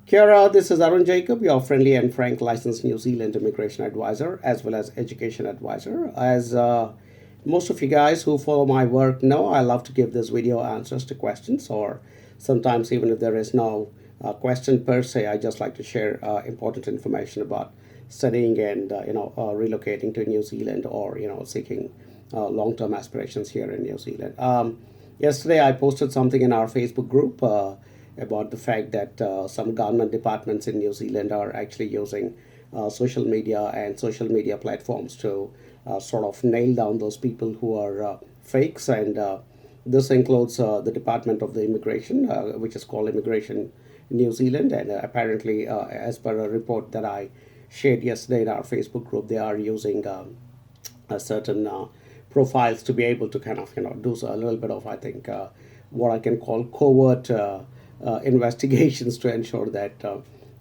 Kia ora, this is Arun Jacob, your friendly and frank licensed New Zealand immigration advisor as well as education advisor. As most of you guys who follow my work know, I love to give this video answers to questions, or sometimes even if there is no question per se, I just like to share important information about studying and relocating to New Zealand or seeking long-term aspirations here in New Zealand. Yesterday, I posted something in our Facebook group about the fact that some government departments in New Zealand are actually using social media and social media platforms to sort of nail down those people who are fakes. And this includes the Department of the Immigration, which is called Immigration New Zealand. And apparently, as per a report that I shared yesterday in our Facebook group, they are using a certain profiles to be able to kind of do a little bit of, I think, what I can call covert investigations to ensure that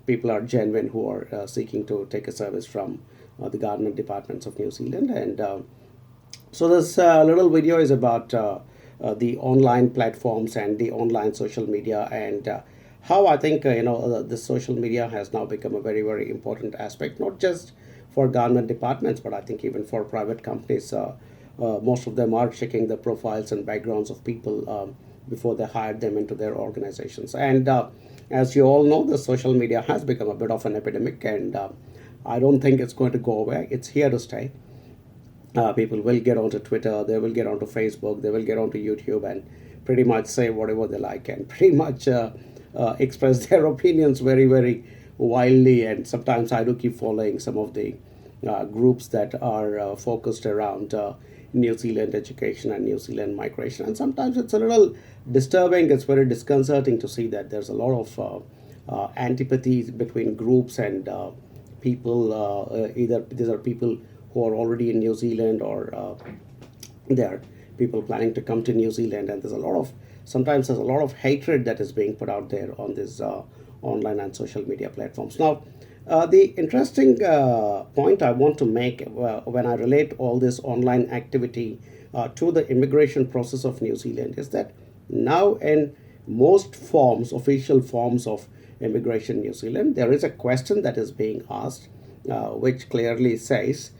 people are genuine who are seeking to take a service from the government departments of New Zealand. And so this little video is about the online platforms and the online social media, and how I think the social media has now become a very, very important aspect, not just for government departments, but I think even for private companies. Most of them are checking the profiles and backgrounds of people before they hire them into their organizations. And as you all know, the social media has become a bit of an epidemic, and I don't think it's going to go away. It's here to stay. People will get onto Twitter, they will get onto Facebook, they will get onto YouTube, and pretty much say whatever they like, and pretty much express their opinions very, very wildly. And sometimes I do keep following some of the groups that are focused around New Zealand education and New Zealand migration. And sometimes it's a little disturbing, it's very disconcerting to see that there's a lot of antipathy between groups and people. Either these are people who are already in New Zealand, or there are people planning to come to New Zealand, and sometimes there's a lot of hatred that is being put out there on these online and social media platforms. Now, the interesting point I want to make when I relate all this online activity to the immigration process of New Zealand is that now in most forms, official forms of immigration in New Zealand, there is a question that is being asked, which clearly says,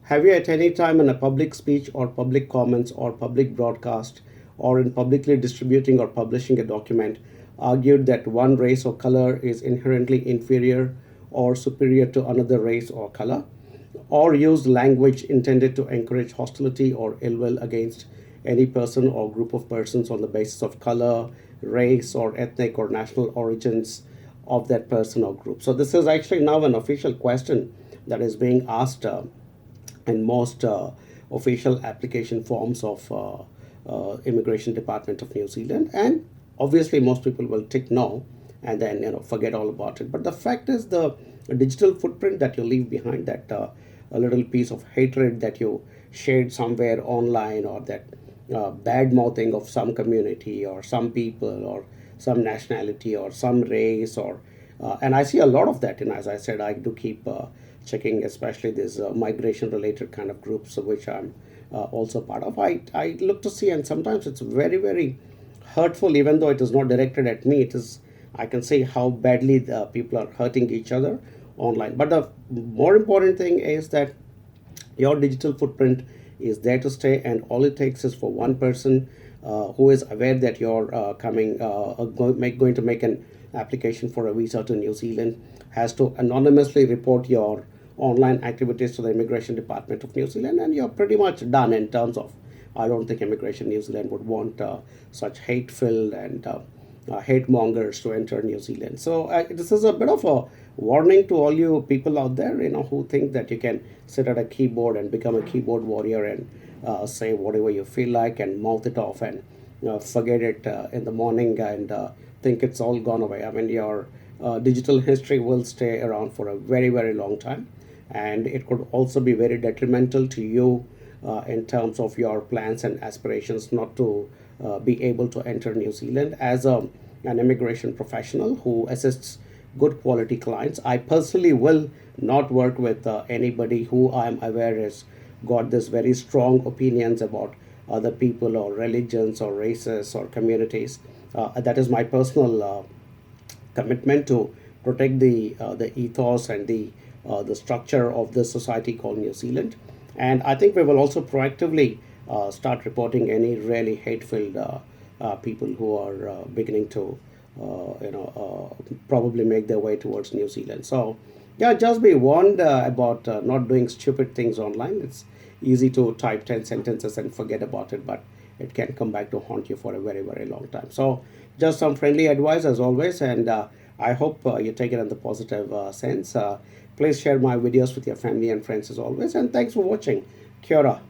have you at any time in a public speech or public comments or public broadcast or in publicly distributing or publishing a document argued that one race or color is inherently inferior or superior to another race or color, or used language intended to encourage hostility or ill will against any person or group of persons on the basis of color, race, or ethnic or national origins of that person or group? So, this is actually now an official question that is being asked in most official application forms of immigration department of New Zealand. And obviously most people will tick no and then forget all about it. But the fact is, the digital footprint that you leave behind, that a little piece of hatred that you shared somewhere online, or that bad mouthing of some community or some people or some nationality or some race, or and I see a lot of that. And as I said, I do keep checking, especially these migration related kind of groups, which I'm also part of. I look to see, and sometimes it's very, very hurtful, even though it is not directed at me. It is, I can see how badly the people are hurting each other online. But the more important thing is that your digital footprint is there to stay, and all it takes is for one person who is aware that you're going to make an application for a visa to New Zealand, has to anonymously report your online activities to the immigration department of New Zealand, and you're pretty much done in terms of, I don't think immigration New Zealand would want such hate-filled and hate mongers to enter New Zealand. So this is a bit of a warning to all you people out there, who think that you can sit at a keyboard and become a keyboard warrior and say whatever you feel like and mouth it off and forget it in the morning and think it's all gone away. I mean, your digital history will stay around for a very, very long time, and it could also be very detrimental to you in terms of your plans and aspirations not to be able to enter New Zealand as an immigration professional who assists good quality clients. I personally will not work with anybody who I am aware has got this very strong opinions about other people or religions or races or communities. That is my personal commitment to protect the ethos and the structure of the society called New Zealand. And I think we will also proactively start reporting any really hate-filled people who are beginning to probably make their way towards New Zealand. So yeah, just be warned about not doing stupid things online. It's easy to type 10 sentences and forget about it, but it can come back to haunt you for a very, very long time. So just some friendly advice as always, and I hope you take it in the positive sense. Please share my videos with your family and friends as always, and thanks for watching. Kia ora.